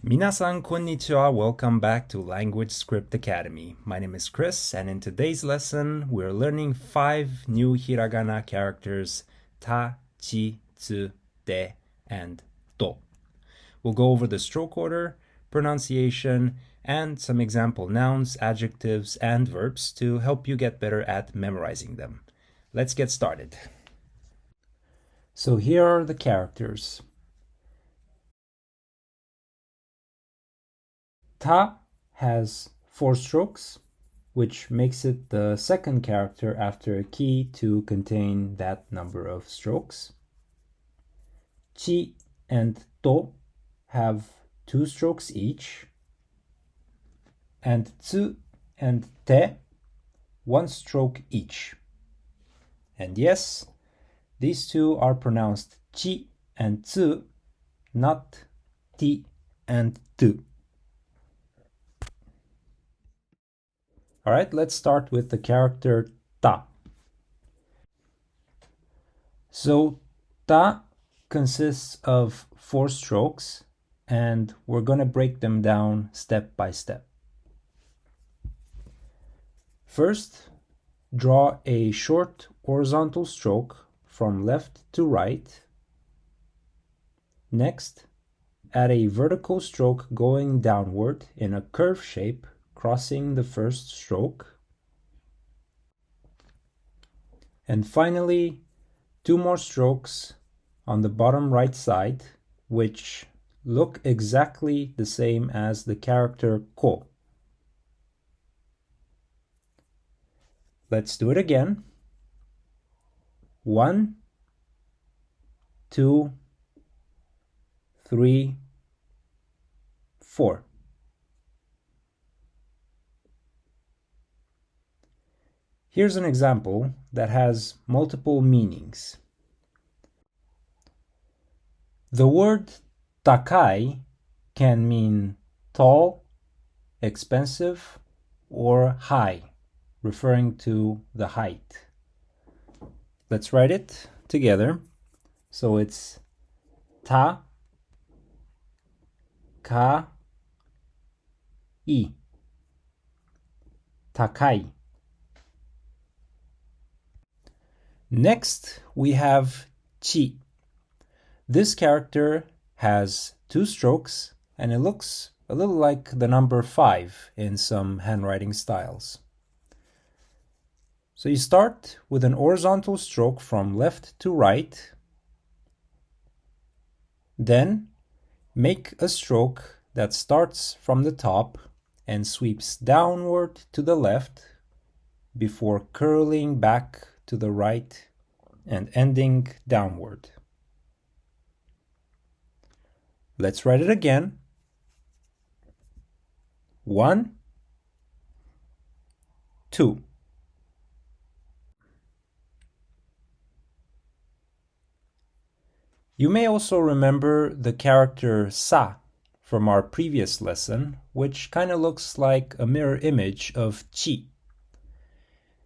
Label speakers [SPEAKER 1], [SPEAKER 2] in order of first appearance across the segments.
[SPEAKER 1] Minasan konnichiwa, welcome back to Language Script Academy. My name is Chris, and in today's lesson, we're learning 5 new hiragana characters, ta, chi, tsu, de, and to. We'll go over the stroke order, pronunciation, and some example nouns, adjectives, and verbs to help you get better at memorizing them. Let's get started. So here are the characters. Ta has 4 strokes, which makes it the second character after a key to contain that number of strokes. Chi and to have 2 strokes each, and tsu and te 1 stroke each. And yes, these two are pronounced chi and tsu, not ti and tu. Alright, let's start with the character ta. So ta consists of 4 strokes, and we're going to break them down step by step. First, draw a short horizontal stroke from left to right. Next, add a vertical stroke going downward in a curve shape, crossing the first stroke. And finally, 2 more strokes on the bottom right side, which look exactly the same as the character ko. Let's do it again. 1, 2, 3, 4. Here's an example that has multiple meanings. The word takai can mean tall, expensive, or high, referring to the height. Let's write it together. So it's ta, ka, I, takai. Next, we have chi. This character has 2 strokes, and it looks a little like the number 5 in some handwriting styles. So you start with an horizontal stroke from left to right. Then make a stroke that starts from the top and sweeps downward to the left before curling back to the right and ending downward. Let's write it again. 1, 2. You may also remember the character sa from our previous lesson, which kind of looks like a mirror image of chi.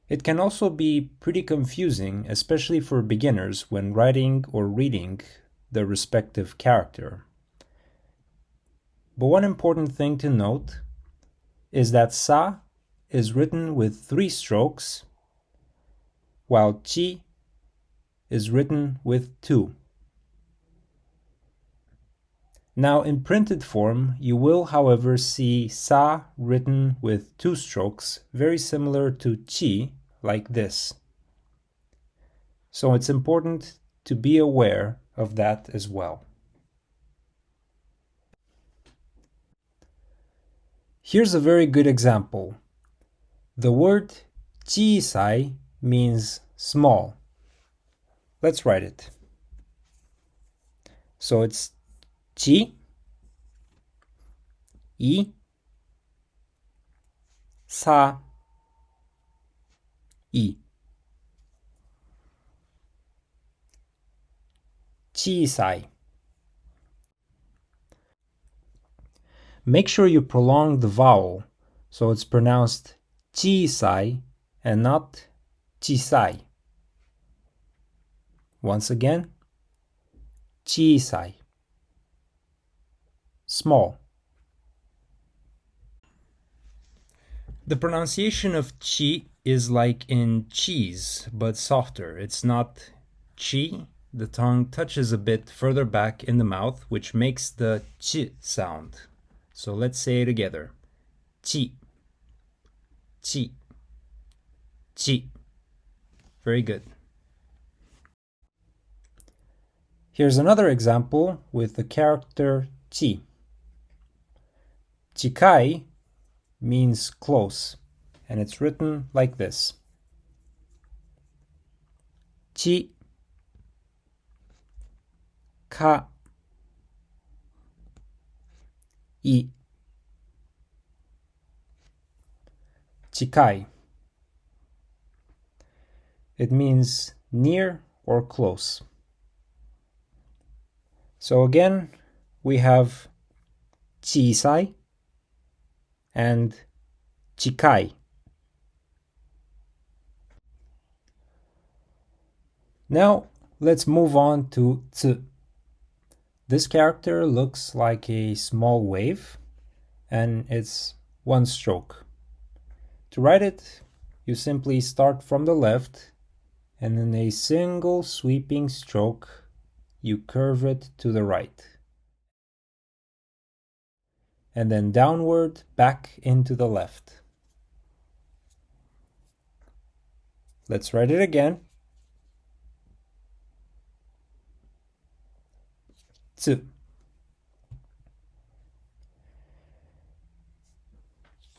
[SPEAKER 1] It can also be pretty confusing, especially for beginners when writing or reading the respective character. But one important thing to note is that sa is written with 3 strokes, while chi is written with 2. Now in printed form, you will however see sa written with 2 strokes, very similar to chi, like this. So it's important to be aware of that as well. Here's a very good example. The word chiisai means small. Let's write it. So it's chi, I, sa, I. Chiisai. Make sure you prolong the vowel so it's pronounced chiisai and not chiisai. Once again, chiisai. Small. The pronunciation of chi is like in cheese, but softer. It's not chi. The tongue touches a bit further back in the mouth, which makes the ch sound. So let's say it together. Chi, chi, chi. Very good. Here's another example with the character chi. Chikai means close, and it's written like this. Chi, ka, i. Chikai. It means near or close. So again, we have chiisai and chikai. Now let's move on to tsu. This character looks like a small wave, and it's one stroke. To write it, you simply start from the left, and in a single sweeping stroke, you curve it to the right. And then downward back into the left. Let's write it again. Tsu.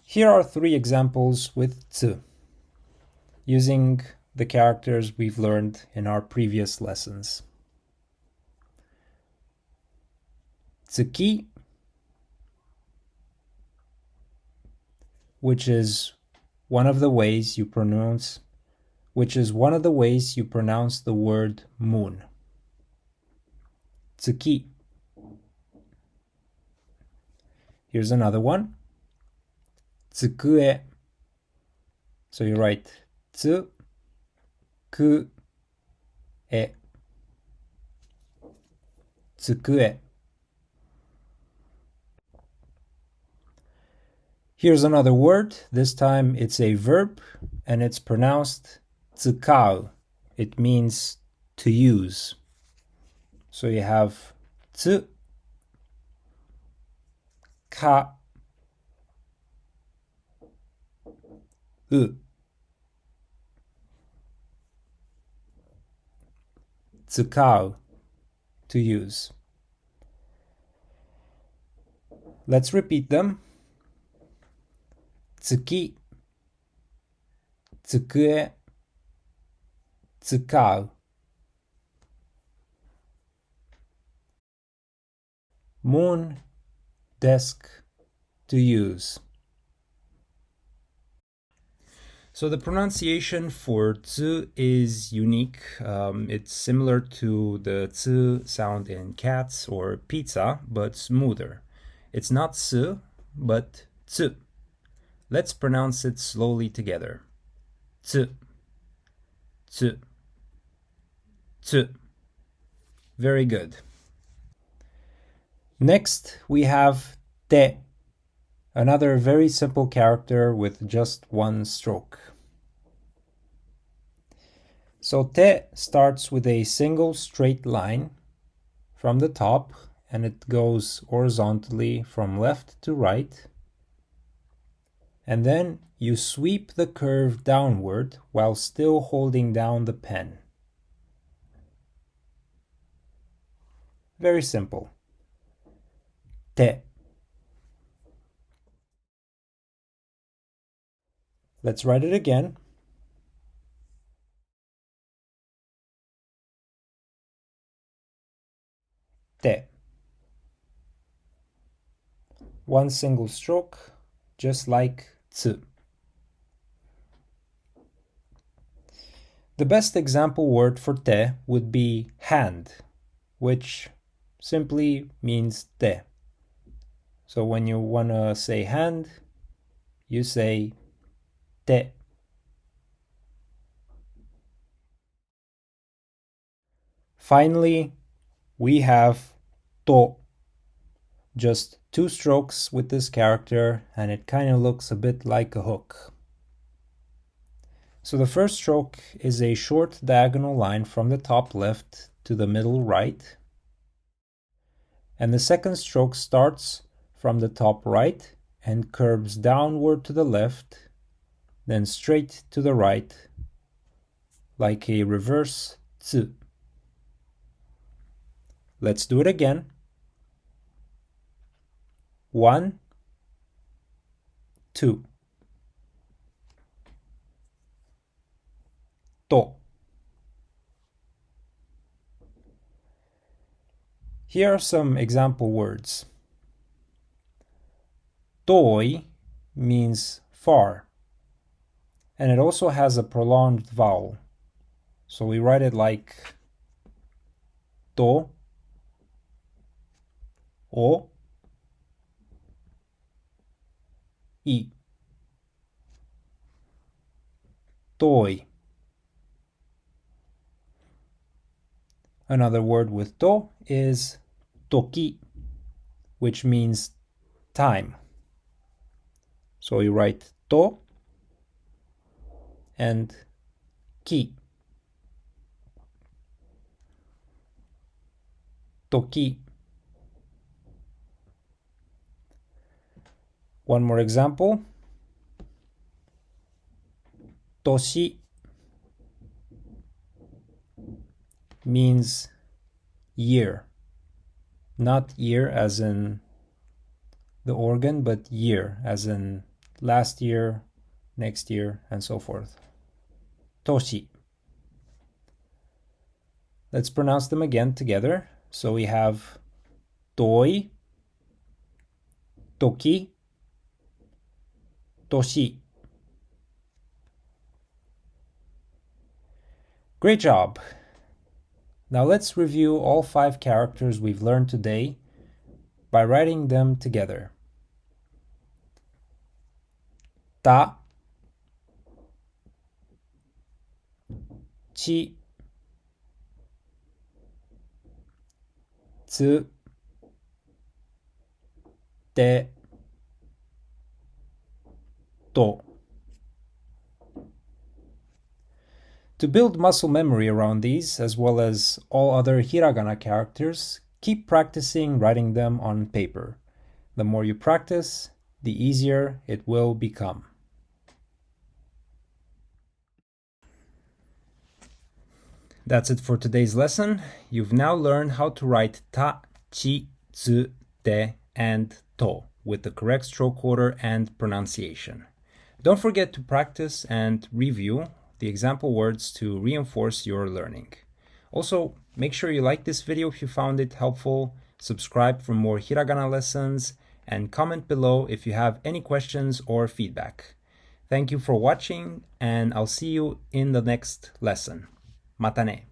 [SPEAKER 1] Here are 3 examples with tsu, using the characters we've learned in our previous lessons. Tsuki, which is one of the ways you pronounce the word moon. Tsuki. Here's another one. Tsukue. So you write tsu, ku, e. Tsukue. Here's another word. This time it's a verb, and it's pronounced tsukau. It means to use. So you have tsu, ka, u. Tsukau, to use. Let's repeat them. Tsuki, tsukue, tsukau. Moon, desk, to use. So the pronunciation for tsu is unique. It's similar to the tsu sound in cats or pizza, but smoother. It's not tsu, but tsu. Let's pronounce it slowly together. Tsu, tsu, tsu. Very good. Next, we have te, another very simple character with just one stroke. So te starts with a single straight line from the top, and it goes horizontally from left to right. And then you sweep the curve downward while still holding down the pen. Very simple. Te. Let's write it again. Te. One single stroke, just like tsu. The best example word for te would be hand, which simply means te. So when you want to say hand, you say te. Finally, we have to, Just 2 strokes with this character, and it kind of looks a bit like a hook. So the first stroke is a short diagonal line from the top left to the middle right. And the second stroke starts from the top right and curves downward to the left, then straight to the right, like a reverse tsu. Let's do it again. 1, 2. To. Here are some example words. Tooi means far, and it also has a prolonged vowel. So we write it like to, o, i. Tooi. Another word with to is toki, which means time. So you write to and ki. Toki. One more example. Toshi means year. Not year as in the organ, but year as in last year, next year, and so forth. Toshi. Let's pronounce them again together. So we have tooi, toki, toshi. Great job! Now let's review all 5 characters we've learned today by writing them together. Ta, chi, tsu, te, to. To build muscle memory around these, as well as all other hiragana characters, keep practicing writing them on paper. The more you practice, the easier it will become. That's it for today's lesson. You've now learned how to write ta, chi, tsu, te, and to with the correct stroke order and pronunciation. Don't forget to practice and review the example words to reinforce your learning. Also, make sure you like this video if you found it helpful, subscribe for more hiragana lessons, and comment below if you have any questions or feedback. Thank you for watching, and I'll see you in the next lesson. Mata ne!